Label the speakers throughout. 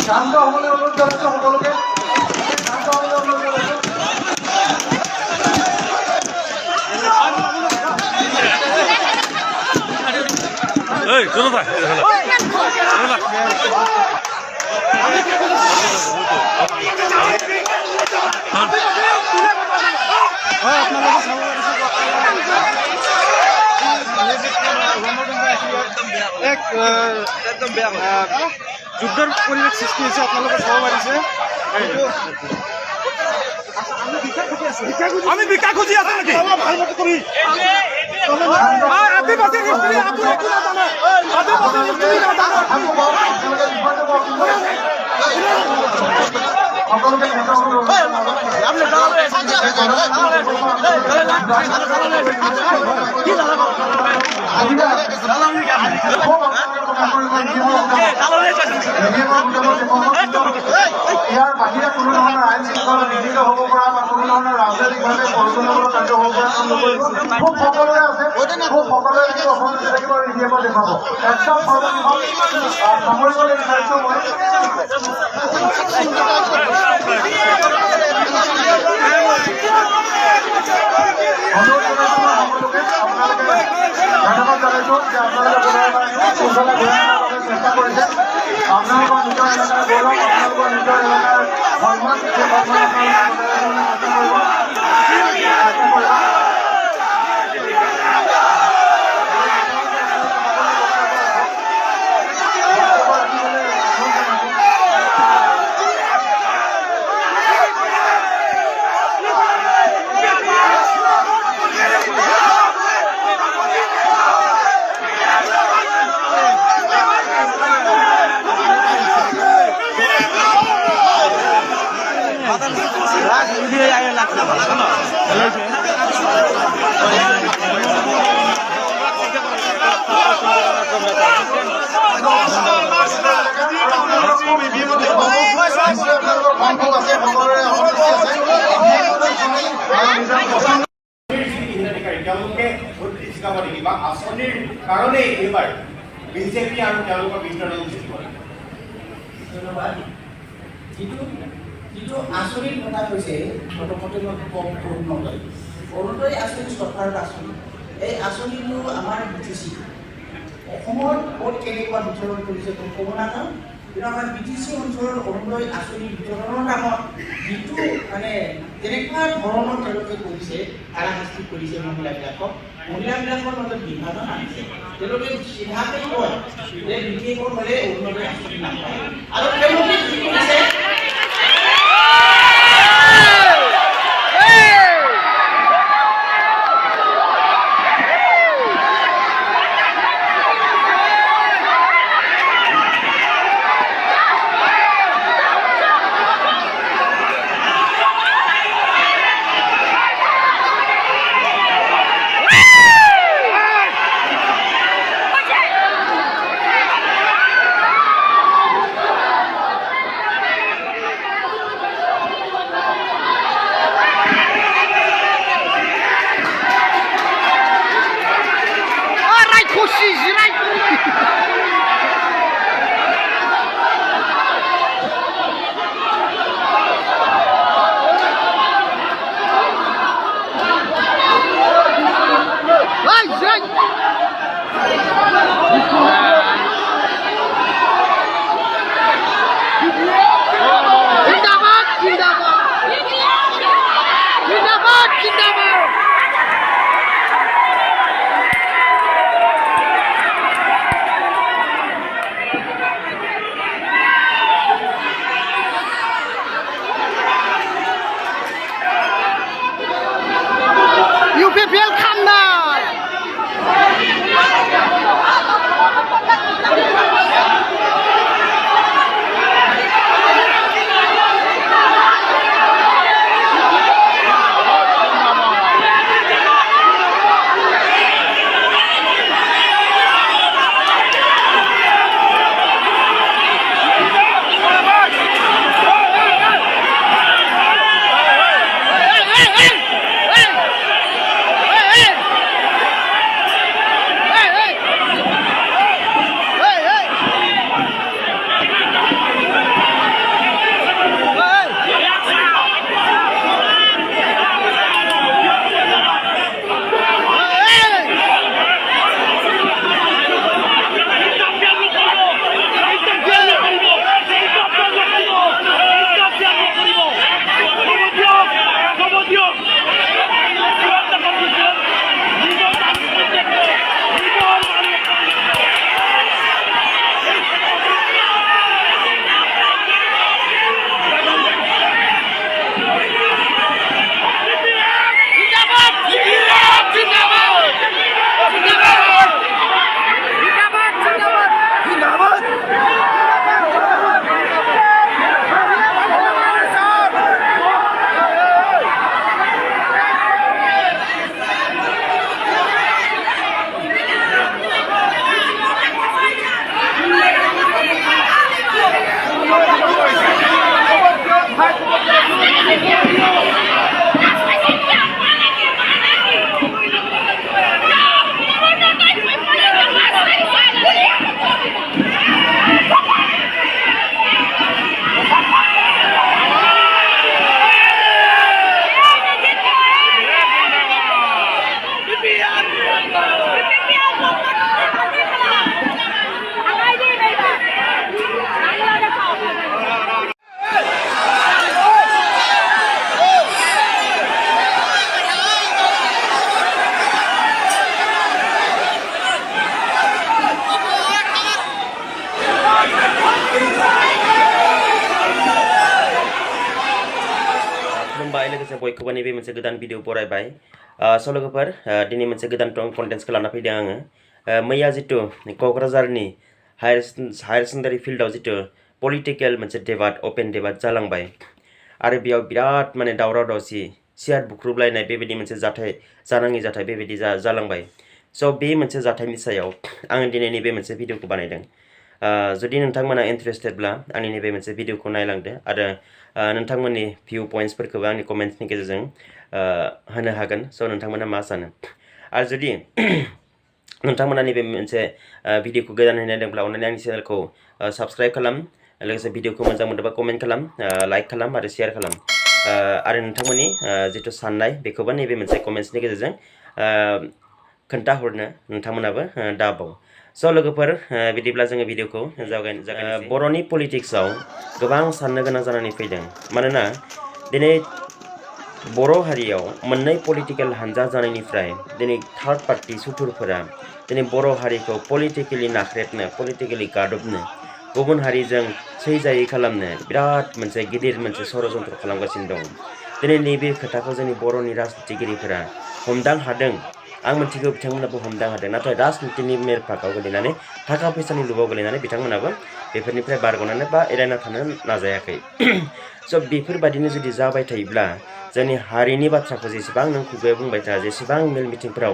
Speaker 1: শান্ত হবলৈ অনুৰোধ জনাইছোঁ সকলোকে শান্ত হবলৈ অনুৰোধ জনাইছোঁ
Speaker 2: এই চলো ভাই
Speaker 3: একদম বেয়া যুদ্ধৰ পৰিৱেশ সৃষ্টি হৈছে আপোনালোকে চাব পাৰিছে আমি ভিক্ষা খুজি আছো নেকি আদিবাসী
Speaker 1: ইয়াৰ বাহিৰে কোনো ধৰণৰ আইন শৃংখলা নিৰ্ণীত হ'ব পৰা বা কোনো ধৰণৰ ৰাজনৈতিকভাৱে পৰিচালনামূলক কাৰ্য হ'ব পৰা কাম নকৰিব খুব সকলোৰে আছে খুব সকলোৰে থাকিব অসমতে থাকিব আৰু ইণ্ডিয়াৰ পৰা দেখুৱাব একদম সৰ্ববৃহৎ সামৰিবলৈ বিচাৰিছোঁ মই অনুৰোধ জনাইছোঁ মই সকলোকে আপোনালোকে ধন্যবাদ জনাইছোঁ যে আপোনালোকে শৃংখলা ঘূৰাই অনাৰ বাবে চেষ্টা কৰিছে আপোনালোকৰ নিজৰ এলেকাৰ গৌৰৱ আপোনালোকৰ নিজৰ এলেকাৰ সন্মান সেই সন্মান
Speaker 4: আঁচনিৰ কাৰণে এইবাৰ বিজেপি আৰু তেওঁলোকৰ বিতৰণ জিকিব
Speaker 5: ধন্যবাদ যিটো আঁচনিৰ কথা কৈছে প্ৰথমতে মই অৰুণোদয় আঁচনি চৰকাৰৰ আঁচনি এই আঁচনিটো আমাৰ বিটিচি অসমত ক'ত কেনেকুৱা বিতৰণ কৰিছে ক'ব নাযাওঁ কিন্তু আমাৰ বিটিচি অঞ্চলৰ অৰুণোদয় আঁচনি বিতৰণৰ নামত যিটো মানে তেনেকুৱা ধৰণৰ তেওঁলোকে কৰিছে হাৰাশাস্তি কৰিছে মহিলাবিলাকৰ মাজত বিভাজন আনিছে তেওঁলোকে চিধাকৈ কয় যে বিধেয়কৰ হ'লে অৰুণোদয় আঁচনি নাপায় আৰু তেওঁলোকে কি কৰিছে
Speaker 6: लोगोसे बयखौबो नैबे मोनसे गोदान भिडिअ बरायबाय स' लोगोफोर दिनै मोनसे गोदान कन्टेन्टसखौ लाना फैदों आङो मैया जितु क'क्राझारनि हायार सेकेन्डारि फिल्डआव जितु पलिटिकेल मोनसे देबाट अपेन देबाट जालांबाय आरो बेयाव बिराद माने दावराव दावसि सियार बुख्रुबलायनाय बेबायदि मोनसे जाथाय जानाङि जाथाय बेबायदि जालांबाय स' बे मोनसे जाथायनि सायाव आङो दिनै नैबे मोनसे भिडिअखौ बानायदों जुदि नोंथांमोना इन्टारेस्टेडब्ला आंनि नैबे मोनसे भिडिअखौ नायलांदो आरो नोंथांमोननि भिउ पइन्ट्सफोरखौबो आंनि कमेन्ट्सनि गेजेरजों होनो हागोन स' नोंथांमोना मा सानो आरो जुदि नोंथांमोना नैबे मोनसे भिडिअखौ गोदानै नायदोंब्ला अननानै आंनि चेनेलखौ साबस्क्राइब खालाम लोगोसे भिडिअखौ मोजां मोनदोंबा कमेन्ट खालाम लाइक खालाम आरो शेयार खालाम आरो नोंथांमोननि जितु साननाय बेखौबो नैबे मोनसे कमेन्ट्सनि गेजेरजों खोन्थाहरनो नोंथांमोनाबो दाबाव स' लोगोफोर बिदिब्ला जोङो भिडिअखौ जागायनोसै बर'नि पलिटिक्सआव गोबां साननो गोनां जानानै फैदों मानोना दिनै बर' हारियाव मोननै पलिटिकेल हानजा जानायनिफ्राय दिनै थार्ड पार्टि सुथुरफोरा दिनै बर' हारिखौ पलिटिकेलि नाख्रेबनो पलिटिकेलि गादबनो गुबुन हारिजों सैजायै खालामनो बिराद मोनसे गिदिर मोनसे षड़यन्त्र खालामगासिनो दं दिनै नैबे खोथाखौ जोंनि बर'नि राजनितिगिरिफोरा हमदां हादों आं मिथिगौ बिथांमोनाबो हमदां हादों नाथाय राजनितिनि मेरफाकाव गोलैनानै थाखा फैसानि लुबाव गोलैनानै बिथांमोनाबो बेफोरनिफ्राय बारग'नानै बा एरायना थानो नाजायाखै स' बेफोरबायदिनो जुदि जाबाय थायोब्ला जोंनि हारिनि बाथ्राखौ जेसेबां नों खुगायाव बुंबाय था जेसेबां मेल मिटिंफोराव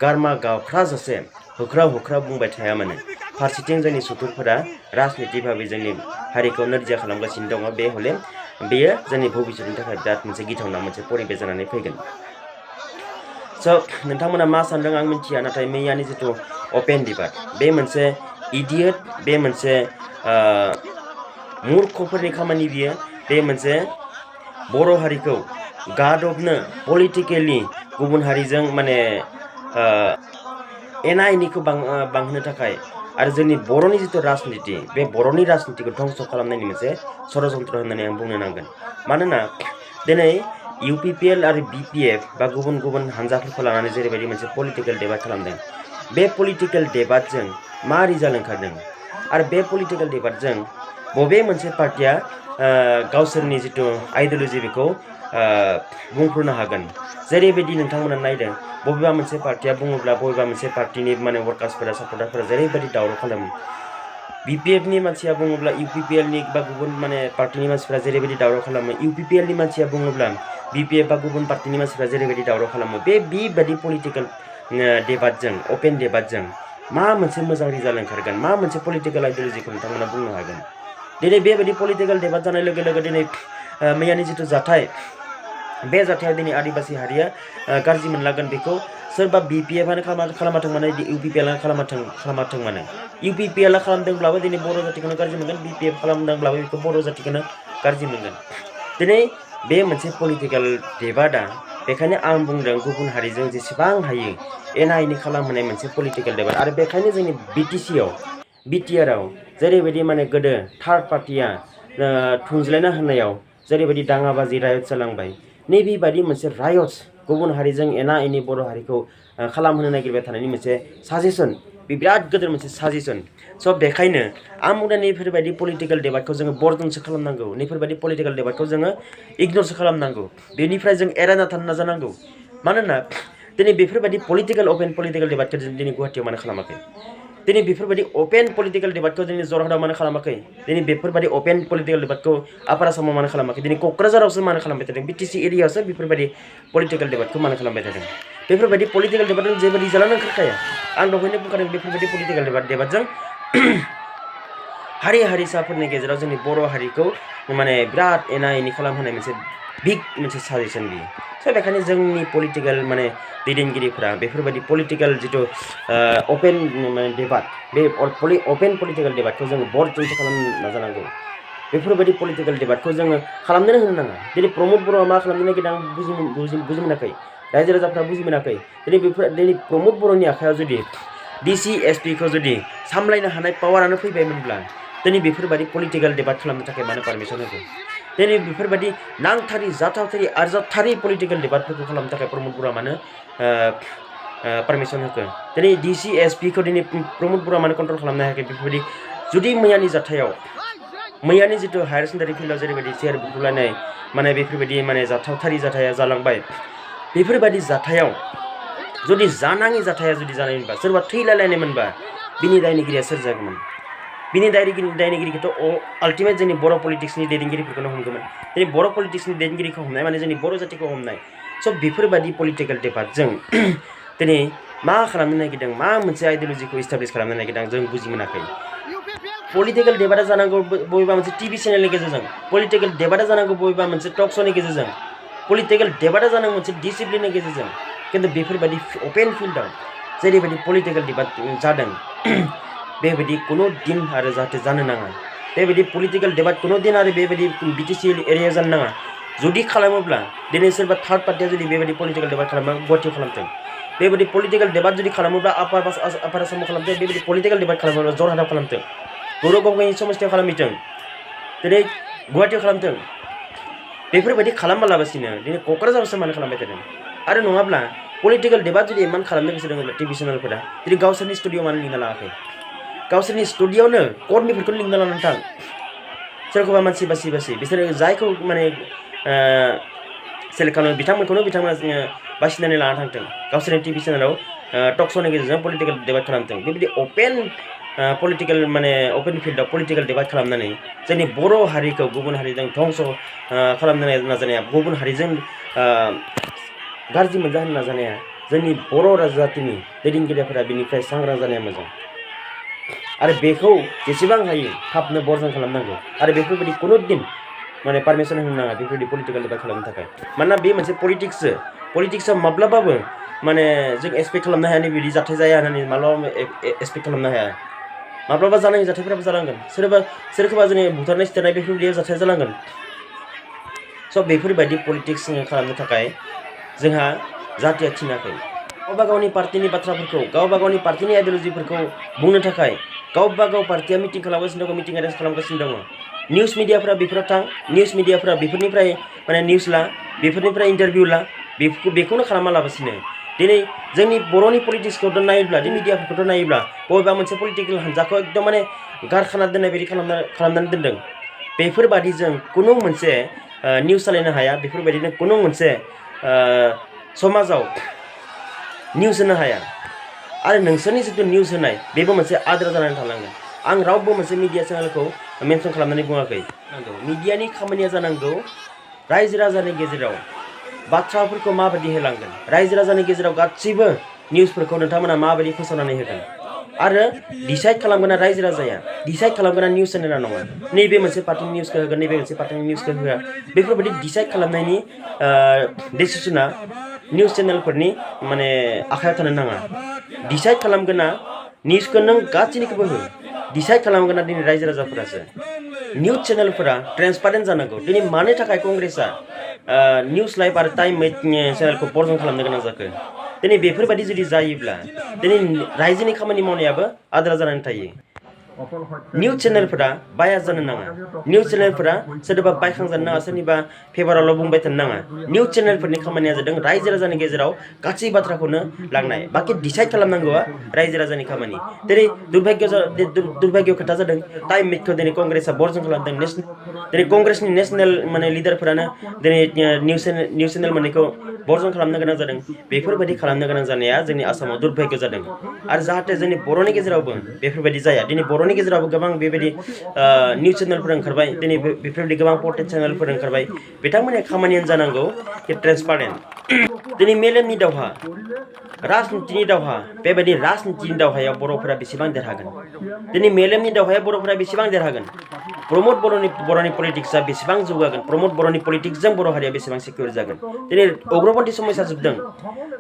Speaker 6: गारमा गावख्राजासे होख्राव होख्राव बुंबाय थाया मानो फारसेथिं जोंनि सुथुरफोरा राजनिति भाबै जोंनि हारिखौ नोरजिया खालामगासिनो दङ बे हले बेयो जोंनि भबिष्यतनि थाखाय बिराद मोनसे गिथावना मोनसे परिबेस जानानै फैगोन स' नोंथांमोना मा सानदों आं मिथिया नाथाय मैयानि जितु अपेन डिबेट बे मोनसे इडियट बे मोनसे मुर्खफोरनि खामानि बियो बे मोनसे बर' हारिखौ गादबनो पलिटिकेलि गुबुन हारिजों माने एना एनिखौ बांहोनो थाखाय आरो जोंनि बर'नि जितु राजनिति बे बर'नि राजनितिखौ धंस' खालामनायनि मोनसे षड़यन्त्र होननानै आं बुंनो नांगोन मानोना दिनै UPPL आरो BPF बा गुबुन गुबुन हानजाफोरखौ लानानै जेरैबायदि मोनसे पलिटिकेल देबाट खालामदों बे पलिटिकेल देबाटजों मा रिजाल्ट ओंखारदों आरो बे पलिटिकेल देबाटजों बबे मोनसे पार्टिया गावसोरनि जितु आइडिय'लजि बेखौ बुंफोरनो हागोन जेरैबायदि नोंथांमोना नायदों बबेबा मोनसे पार्टिया बुङोब्ला बबेबा मोनसे पार्टिनि माने वार्कार्सफोरा सापर्टारफोरा जेरैबायदि दावराव खालामो BPFनि मानसिया बुङोब्ला UPPLनि बा गुबुन माने पार्टिनि मानसिफोरा जेरैबायदि दावराव खालामो UPPLनि मानसिया बुङोब्ला BPF बा गुबुन पार्टिनि मानसिफोरा जेरैबायदि दावराव खालामो बेबायदि पलिटिकेल देबाटजों अपेन देबाटजों मा मोनसे मोजां रिजाल्ट ओंखारगोन मा मोनसे पलिटिकेल आइडिय'लजिखौ नोंथांमोना बुंनो हागोन दिनै बेबायदि पलिटिकेल देबाट जानाय लोगो लोगो दिनै मैयानि जितु जाथाय बे जाथायाव दिनै आदिबासि हारिया गाज्रि मोनलांगोन बेखौ सोरबा BPFआनो खालामाथों माने UPPLआनो खालामाथों माने UPPLआ खालामदोंब्लाबो दिनै बर' जातिखौनो गाज्रि मोनगोन BPF खालामदोंब्लाबो बेखौ बर' जातिखौनो गाज्रि मोनगोन दिनै बे मोनसे पलिटिकेल देबाटआ बेखायनो आं बुंदों गुबुन हारिजों जेसेबां हायो एना एनि खालामहोनाय मोनसे पलिटिकेल देबाट आरो बेखायनो जोंनि BTRआव जेरैबायदि माने गोदो थार्ड पार्टिया थुंज्लायना होनायाव जेरैबायदि दाङाबाजि रायट जालांबाय नैबेबायदि मोनसे रायट्स गुबुन हारिजों एना एनि बर' हारिखौ खालामहोनो नागिरबाय थानायनि मोनसे साजेसन बे बिराद गिदिर मोनसे साजेसन स' बेखायनो आं बुंदों नैफोरबायदि पलिटिकेल देबाटखौ जोङो बर्जनसो खालामनांगौ नैफोरबायदि पलिटिकेल देबाटखौ जोङो इगनरसो खालामनांगौ बेनिफ्राय जों एरायना थानो नाजानांगौ मानोना दिनै बेफोरबायदि अपेन पलिटिकेल देबाटखौ जों दिनै गुवाहाटियाव मानो खालामाखै दिनै बेफोरबायदि अपेन पलिटिकेल देबाटखौ दिनै जरहाटआव मानो खालामाखै दिनै बेफोरबायदि अपेन पलिटिकेल देबाटखौ आपार आसामाव मानो खालामाखै दिनै क'क्राझारावसो मानो खालामबाय थादों BTC एरियायावसो बेफोरबायदि पलिटिकेल देबाटखौ मानो खालामबाय थादों बेफोरबायदि पलिटिकेल देबाटजों जेबो रिजाल्टआनो ओंखारखाया आं दहायनो बुंखादों बेफोरबायदि पलिटिकेल देबाटजों हारि हारिसाफोरनि गेजेराव जोंनि बर' हारिखौ माने बिराद एना एनि खालामहोनाय मोनसे बिग मोनसे साजेसन बियो स' बेखायनो जोंनि पलिटिकेल माने दैदेनगिरिफोरा बेफोरबायदि पलिटिकेल जितु अपेन माने देबाट बे अपेन पलिटिकेल देबाटखौ जोङो बर्जनसो खालामनो नाजानांगौ बेफोरबायदि पलिटिकेल देबाटखौ जोङो खालामनोनो होनो नाङा दिनै प्रमद बर'आ मा खालामनो नागिरदों आं बुजि मोनाखै रायजो राजाफ्रा बुजि मोनाखै दिनै प्रमद बर'नि आखायाव जुदि DC SP खौ जुदि सामलायनो हानाय पावारानो फैबायमोनब्ला दिनै बेफोरबायदि पलिटिकेल देबाट खालामनो थाखाय मानो पारमिसन होगौ दिनै बेफोरबायदि नांथारि जाथावथारि आरजाथारि पलिटिकेल देबाटफोरखौ खालामनो थाखाय प्रमद बर'आ मानो पारमिसन होखो दिनै DC SP खौ दिनै प्रमद बर'आ मानो कन्ट्रल खालामनो हायाखै बेफोरबायदि जुदि मैयानि जाथायाव मैयानि जितु हायार सेकेन्डारि फिल्डआव जेरैबायदि चेयार बुख्रुबलायनाय माने बेफोरबायदि माने जाथावथारि जाथाया जालांबाय बेफोरबायदि जाथायाव जुदि जानाङि जाथाया जुदि जानायमोनबा सोरबा थैलायलायनायमोनबा बिनि दायनिगिरिया सोर जागौमोन बिनि दायनिगिरिखौथ' आल्टिमेट जोंनि बर' पलिटिक्सनि दैदेनगिरिफोरखौनो हमगौमोन दिनै बर' पलिटिक्सनि दैदेनगिरिखौ हमनाय माने जोंनि बर' जातिखौ हमनाय स' बेफोरबायदि पलिटिकेल डिबेटजों दिनै मा खालामनो नागिरदों मा मोनसे आइडिय'लजिखौ इस्टाब्लिश खालामनो नागिरदों जों बुजि मोनाखै पलिटिकेल डिबेटआ जानांगौ बबेबा मोनसे टिभि चेनेलनि गेजेरजों पलिटिकेल डिबेटआ जानांगौ बबेबा मोनसे टक श'नि गेजेरजों पलिटिकेल डिबेटआ जानांगौ मोनसे डिसिप्लिननि गेजेरजों खिन्थु बेफोरबायदि अपेन फिल्डआव जेरैबायदि पलिटिकेल डिबेट जादों बेबायदि कुनु दिन आरो जाहाथे जानो नाङा बेबायदि पलिटिकेल डिबेट कुनु दिन आरो बेबायदि बिटिसि एरिया जानो नाङा जुदि खालामोब्ला दिनै सोरबा थार्ड पार्टिया जुदि बेबायदि पलिटिकेल डिबेट खालामो गुवाहाटियाव खालामथों बेबायदि पलिटिकेल डिबेट जुदि खालामोब्ला आपार आसामाव खालामथों बेबायदि पलिटिकेल डिबेट खालामोब्ला जरहाटआव खालामथों बर' गंगानि समस्थियाव खालामहैथों दिनै गुवाहाटियाव खालामथों बेफोरबायदि खालामालाबासिनो दिनै क'क्राझारावसो मानो खालामबाय थादों आरो नङाब्ला पलिटिकेल डिबेट जुदि इमान खालामनो गोसो दङब्ला टिभि चेनेलफोरा दिनै गावसोरनि स्टुडिअ मानो लिंना लायाखै गावसोरनि स्टुडिअ'आवनो कर्टनिफोरखौनो लिंना लानानै थां सोरखौबा मानसि बासि बिसोरो जायखौ माने सेलेक्ट खालामो बिथांमोना बासिनानै लाना थांथों गावसोरनि टिभि चेनेलाव टक श'नि गेजेरजों पलिटिकेल डिबेट खालामथों बेबायदि अपेन पलिटिकेल माने अपेन फिल्डआव पलिटिकेल डिबेट खालामनानै जोंनि बर' हारिखौ गुबुन हारिजों धंस' खालामनो नाजानाया गुबुन हारिजों गाज्रि मोनजाहोनो नाजानाया जोंनि बर' जातिनि दैदेनगिरिफोरा बेनिफ्राय सांग्रां जानाया मोजां आरो बेखौ जेसेबां हायो थाबनो बर्जन खालामनांगौ आरो बेफोरबायदि कुनु दिन माने पारमिसन होनो नाङा बेफोरबायदि पलिटिकेल डिबेट खालामनो थाखाय मानोना बे मोनसे पलिटिक्सआव माब्लाबाबो माने जों एक्सपेक्ट खालामनो हाया नैबिदि जाथाय जाया होननानै माब्लाबा एक्सपेक्ट खालामनो हाया माब्लाबा जानाय जाथायफोराबो जालांगोन सोरखौबा जोंनि बुथारनाय सिथारनाय बेफोरबायदि जाथाय जालांगोन स' बेफोरबायदि पलिटिक्स खालामनो थाखाय जोंहा जातिया थिनाखै गावबा गावनि पार्टिनि बाथ्राफोरखौ गावबा गावनि पार्टिनि आइडिय'लजिफोरखौ बुंनो थाखाय गावबा गाव पार्टिया मिटिं खालामगासिनो दङ मिटिं एरेन्ज खालामगासिनो दङ निउस मिडियाफ्रा बेफोराव थां निउस मिडियाफ्रा बेफोरनिफ्राय माने निउस ला बेफोरनिफ्राय इन्टारभिउ ला बेखौनो खालामालाबासिनो दिनै जोंनि बर'नि पलिटिक्सखौ नायोब्ला दिनै मिडियाफोरखौथ' नायोब्ला बबेबा मोनसे पलिटिकेल हान्जाखौ एकदम माने गारखाना दोननाय बायदि खालामनानै दोनदों बेफोरबादिजों कुनु मोनसे निउस सालायनो हाया बेफोरबायदिनो कुनु मोनसे समाजाव निउस होनो हाया आरो नोंसोरनि जितु निउस होनाय बेबो मोनसे आद्रा जानानै थालांगोन आं रावबो मोनसे मिडिया चेनेलखौ मेनसन खालामनानै बुङाखै मिडियानि खामानिया जानांगौ रायजो राजानि गेजेराव बाथ्राफोरखौ माबायदि होलांगोन रायजो राजानि गेजेराव गासैबो निउसफोरखौ नोंथांमोना माबायदि फोसावनानै होगोन आरो डिसाइड खालामगोना रायजो राजाया डिसाइड खालामगोना निउस चेनेला नङा नैबे मोनसे पार्टिनि निउसखौ होगोन नैबे मोनसे पार्टिनि निउसखौ होआ बेफोरबायदि डिसाइड खालामनायनि डिसिसना निउस चेनेलफोरनि माने आखायाव थानो नाङा डिसाइड खालामगोना निउसखौ नों गासैनिखौबो हो डिसाइड खालामगोना दिनै रायजो राजाफोरासो निउस चेनेलफोरा ट्रेन्सपारेन्ट जानांगौ दिनै मानो थाखाय कंग्रेसआ निउस लाइभ आरो टाइम चेनेलखौ बर्जन खालामनो गोनां जाखो दिनै बेफोरबायदि जुदि जायोब्ला दिनै रायजोनि खामानि मावनायाबो आद्रा जानानै थायो निउस चेनेलफोरा बायास जानो नाङा निउस चेनेलफोरा सोरबा बायखांजानो नाङा सोरनिबा फेभारावल' बुंबाय थानो नाङा निउस चेनेलफोरनि खामानिया जादों रायजो राजानि गेजेराव गासै बाथ्राखौनो लांनाय बाखि डिसाइड खालामनांगौआ रायजो राजानि खामानि दिनै दुर्भाग्य खोथा जादों टाइम मिटखौ दिनै कंग्रेसआ बर्जन खालामदों दिनै कंग्रेसनि नेसनेल माने लिडारफोरानो दिनै निउस चेनेल मोननैखौ बर्जन खालामनो गोनां जादों बेफोरबायदि खालामनो गोनां जानाया जोंनि आसामाव दुर्भाग्य जादों आरो जाहाथे जोंनि बर'नि गेजेरावबो बेफोरबायदि जाया दिनै बर'नि गेजेरावबो गोबां बेबायदि निउस चेनेलफोर ओंखारबाय दिनै बेफोरबायदि गोबां पर्टेल चेनेलफोर ओंखारबाय बिथांमोननि खामानियानो जानांगौ ट्रेन्सपारेन्ट दिनै मेलेमनि दावहा राजनितिनि दावहा बेबायदि राजनितिनि दावहायाव बर'फोरा बेसेबां देरहागोन दिनै मेलेमनि दावहायाव बर'फोरा बेसेबां देरहागोन प्रमोद बर'नि पलिटिक्सआ बेसेबां जौगागोन प्रमोद बर'नि पलिटिक्सजों बर' हारिया बेसेबां सिकिउर जागोन दिनै उग्रपन्थी समस्या जोबदों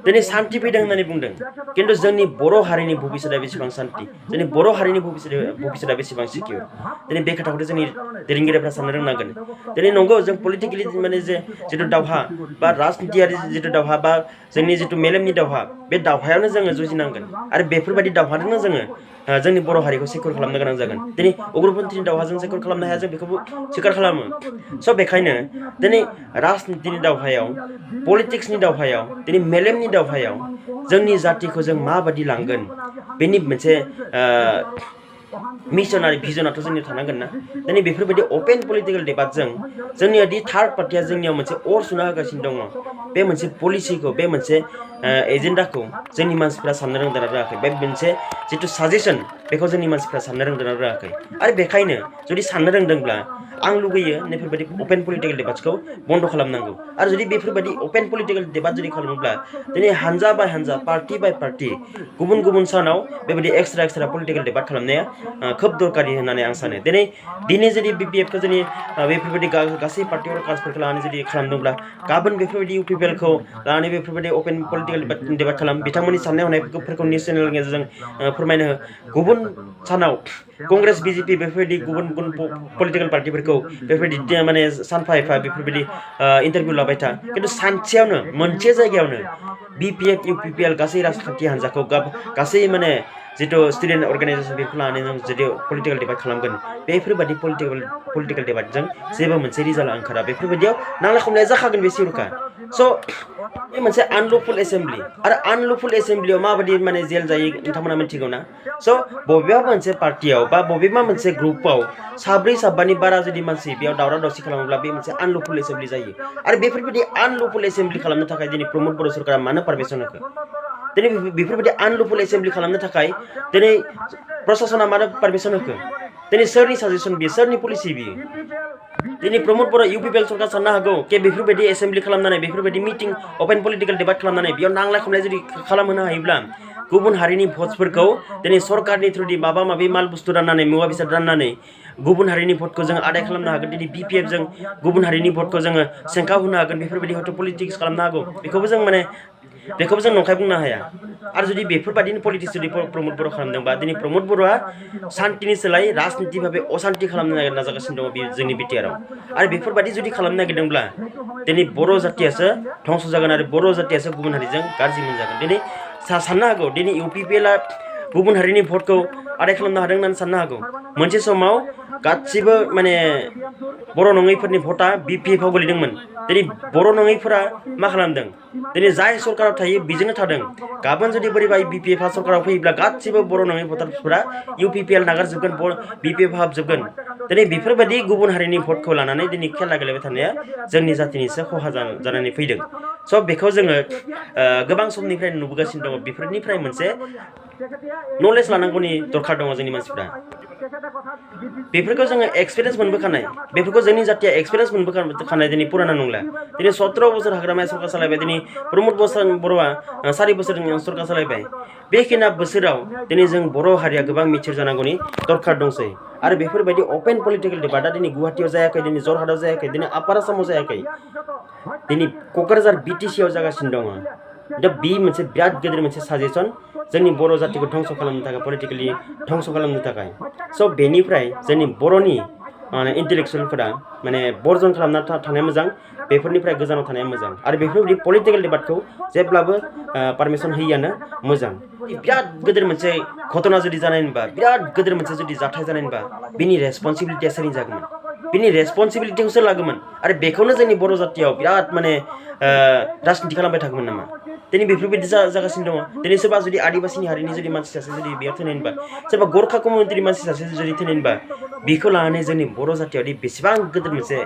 Speaker 6: दिनै शान्ति फैदों होननानै बुंदों खिन्थु जोंनि बर' हारिनि भबिष्यतआ बेसेबां शान्ति जोंनि बर' हारिनि भबिष्यतआ बेसेबां सिकिउर दिनै बे खोथाखौथ' जोंनि दैदेनगिरिफ्रा साननो रोंनांगोन दिनै नंगौ जों पलिटिकेलि माने जिथु दावहा बा राजनितियारि जिथु दावहा बा जोंनि जिथु मेलेमनि दावहा बे दावहायावनो जोङो जुजिनांगोन आरो बेफोरबायदि दावहाजोंनो जोङो जोंनि बर' हारिखौ सिकिउर खालामनो गोनां जागोन दिनै उग्रपन्थीनि दावहाजों सिकिउर खालामनो हाया जों बेखौबो स्वीकार खालामो स' बेखायनो दिनै राजनितिनि दावहायाव पलिटिक्सनि दावहायाव दिनै मेलेमनि दावहायाव जोंनि जातिखौ जों माबादि लांगोन बेनि मोनसे मिशन आरो भिजनाथ' जोंनियाव थानांगोन ना दिनै बेफोरबायदि अपेन पलिटिकेल डिबेटजों जोंनिया दि थार्ड पार्टिया जोंनियाव मोनसे अर सुना होगासिनो दङ बे मोनसे पलिसिखौ बे मोनसे एजेन्डाखौ जोंनि मानसिफ्रा साननो रोंदोंना रोङाखै बे मोनसे जिथु साजेसन बेखौ जोंनि मानसिफ्रा साननो रोंदोंना रोङाखै आरो बेखायनो जुदि साननो रोंदोंब्ला आं लुगैयो बेफोरबायदि अपेन पलिटिकेल डिबेट्सखौ बन्द खालामनांगौ आरो जुदि बेफोरबायदि अपेन पलिटिकेल डिबेट जुदि खालामोब्ला दिनै हानजा बाय हानजा पार्टि बाय पार्टि गुबुन गुबुन सानाव बेबायदि एक्सट्रा पलिटिकेल डिबेट खालामनाया खोब दरकारि होननानै आं सानो दिनै जुदि बिपिएफखौ जोंनि बेफोरबायदि गासै पार्टि वर्कार्सफोरखौ लानानै जुदि खालामदोंब्ला गाबोन बेफोरबायदि इउपिपिएलखौ लानानै बेफोरबायदि अपेन पलिटिकेल डिबेट खालाम बिथांमोननि साननाय हनायफोरखौ निउस चेनेलनि गेजेरजों फोरमायनो हो गुबुन सानाव कंग्रेस बिजेपि बेफोरबायदि गुबुन पलिटिकेल पार्टिफोरखौ बेफोरबायदि माने सानफा एफा बेफोरबायदि इन्टारभिउ लाबाय था खिन्थु सानसेयावनो मोनसे जायगायावनो बिपिएफ इउपिपिएल गासै राजखान्थि हान्जाखौ गासै माने जिथु स्टुडेन्ट अर्गानाइजेसन बेखौ लानानै जों जुदि पलिटिकेल डिबेट खालामगोन बेफोरबायदि पलिटिकेल डिबेटजों जेबो मोनसे रिजाल्ट ओंखारा बेफोरबायदियाव नांलाय खमलाया जाखागोन बे सिउरखा स' बे मोनसे आनलफुल एसेम्ब्लि आरो आनलफुल एसेम्ब्लियाव माबायदि माने जेल जायो नोंथांमोना मिथिगौ ना स' बबेबा मोनसे पार्टियाव बा बबेबा मोनसे ग्रुपाव साब्रै साबानि बारा जुदि मानसि बेयाव दावराव दावसि खालामोब्ला बे मोनसे आनलफुल एसेम्ब्लि जायो आरो बेफोरबायदि आनलफुल एसेम्ब्लि खालामनो थाखाय दिनै प्रमद बर' सरकारा मानो पारमिसन होखो दिनै बेफोरबायदि आनलफुल एसेम्ब्लि खालामनो थाखाय दिनै प्रशासना मानो पारमिसन होखो दिनै सोरनि साजेसन बियो सोरनि पलिसि बियो दिनै प्रमद बर' इउपिपिएल सरकार साननो हागौ के बेफोरबायदि एसेम्ब्लि खालामनानै बेफोरबायदि मिटिं अपेन पलिटिकेल डिबेट खालामनानै बेयाव नांलाय खमलाय जुदि खालामहोनो हायोब्ला गुबुन हारिनि भटसफोरखौ दिनै सरकारनि थ्रुयै माबा माबि माल बुस्थु राननानै मुवा बेसाद राननानै गुबुन हारिनि भटखौ जों आदाय खालामनो हागोन दिनै बिपिएफ जों गुबुन हारिनि भटखौ जोङो सेंखा होनो हागोन बेफोरबायदि हयथ' पलिटिक्स खालामनो हागौ बेखौबो जों नंखाय बुंनो हाया आरो जुदि बेफोरबायदिनो पलिटिक्स जुदि प्रमद बर' खालामदोंबा दिनै प्रमद बर'आ सान्तिनि सोलाय राजनिति भाबे असान्ति खालामनो नाजागासिनो दङ जोंनि बिटिआरआव आरो बेफोरबायदि जुदि खालामनो नागिरदोंब्ला दिनै बर' जातियासो धंस जागोन आरो बर' जातियासो गुबुन हारिजों गाज्रि मोनजागोन दिनै साननो हागौ दिनै इउपिपिएलआ गुबुन हारिनि भटखौ आदाय खालामनो हादों होननानै साननो हागौ मोनसे समाव गासिबो माने बर' नङैफोरनि भटआ बिपिएफआव गोलैदोंमोन दिनै बर' नङैफोरा मा खालामदों दिनै जाय सरकाराव थायो बेजोंनो थादों गाबोन जुदि बोरैबा बिपिएफआ सरकाराव फैयोब्ला गासिबो बर' नङै भटार्सफोरा इउपिपिएल नागारजोबगोन बिपिएफ हाबजोबगोन दिनै बेफोरबायदि गुबुन हारिनि भटखौ लानानै दिनै खेला गेलेबाय थानाया जोंनि जातिनिसो खहा जानानै फैदों स' बेखौ जोङो गोबां समनिफ्राय नुबोगासिनो दङ बेफोरनिफ्राय मोनसे नलेज लानांगौनि दरखार दङ जोंनि मानसिफ्रा बेफोरखौ जोङो एक्सपिरियेन्स मोनबोखानाय बेफोरखौ जोंनि जातिया एक्सपिरियेन्स मोनबोखानाय दिनै पुराना नंला दिनै 17 बोसोर हाग्रामाया सरकार सालायबाय दिनै प्रमद बर'आ 4 बोसोर सरकार सालायबाय बेखिना बोसोराव दिनै जों बर' हारिया गोबां मिथिर जानांगौनि दरखार दंसै आरो बेफोरबायदि अपेन पलिटिकेल डिबेटआ दिनै गुवाहाटीयाव जायाखै दिनै जरहाटआव जायाखै दिनै आपार आसामाव जायाखै दिनै क'क्राझार बिटिसिआव जागासिनो दङ दा बे मोनसे बिराद गेदेर मोनसे साजेसन जोंनि बर' जातिखौ धंस खालामनो थाखाय पलिटिकेलि धंस खालामनो थाखाय स' बेनिफ्राय जोंनि बर'नि इन्टेलेक्सुवेलफोरा माने बर्जन खालामना थानाया मोजां बेफोरनिफ्राय गोजानाव थानाया मोजां आरो बेफोरबायदि पलिटिकेल डिबेटखौ जेब्लाबो पारमिसन होयियानो मोजां बिराद गिदिर मोनसे घटना जुदि जानायमोनबा बिराद गिदिर मोनसे जुदि जाथाय जानायमोनबा बिनि रेसपन्सिबिलिटिया सोरनि जागौमोन बिनि रेसपन्सिबिलिटिखौ सोर लागौमोन आरो बेखौनो जोंनि बर' जातियाव बिराद माने राजनिति खालामबाय थागौमोन नामा दिनै बेफोरबायदि जागासिनो दङ दिनै सोरबा जुदि आदिबासिनि हारिनि जुदि मानसि सासे जुदि बेयाव थैनायबा सोरबा गरखा कमिउनिटिनि मानसि सासे जुदि थैनायबा बेखौ लानानै जोंनि बर' जातियाव बेसेबां गिदिर मोनसे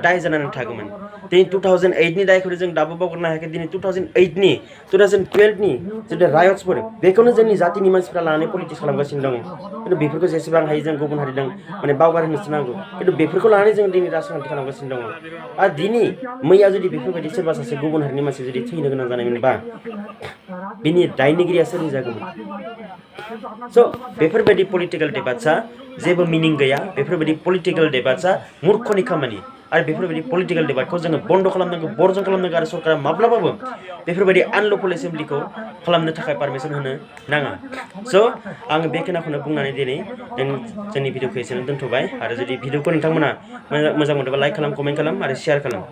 Speaker 6: दाय जानानै थागौमोन दिनै 2008नि दायखौ जों दाबो बावगारनो हायाखै दिनै 2008नि 2012नि जुदि रायट्सफोर बेखौनो जोंनि जातिनि मानसिफ्रा लानानै पलिटिक्स खालामगासिनो दङ खिन्थु बेफोरखौ जेसेबां हायो जों गुबुन हारिजों माने बावगारहोनोसो नांगौ खिन्थु बेफोरखौ लानानै जों दिनै राजखान्थि खालामगासिनो दङ आरो दिनै मैया जुदि बेफोरबायदि सोरबा सासे गुबुन हारिनि मानसि जुदि थैनो गोनां जानायमोनबा बिनि दायनिगिरिया सोरनि जागौमोन स' बेफोरबायदि पलिटिकेल डिबेट्सआ जेबो मिनिं गैया बेफोरबायदि पलिटिकेल डिबेट्सआ मुर्खनि खामानि आरो बेफोरबायदि पलिटिकेल डिबेटखौ जोङो बन्द खालामनांगौ बर्जन खालामनांगौ आरो सरकारा माब्लाबाबो बेफोरबायदि आनलफुल एसेम्ब्लिखौ खालामनो थाखाय पारमिसन होनो नाङा स' आङो बे खोनाखौनो बुंनानै दिनै जोंनि भिडिअखौ एसेनो दोनथ'बाय आरो जुदि भिडिअखौ नोंथांमोना मोजां मोनोबा लाइक खालाम कमेन्ट खालाम आरो शेयार खालाम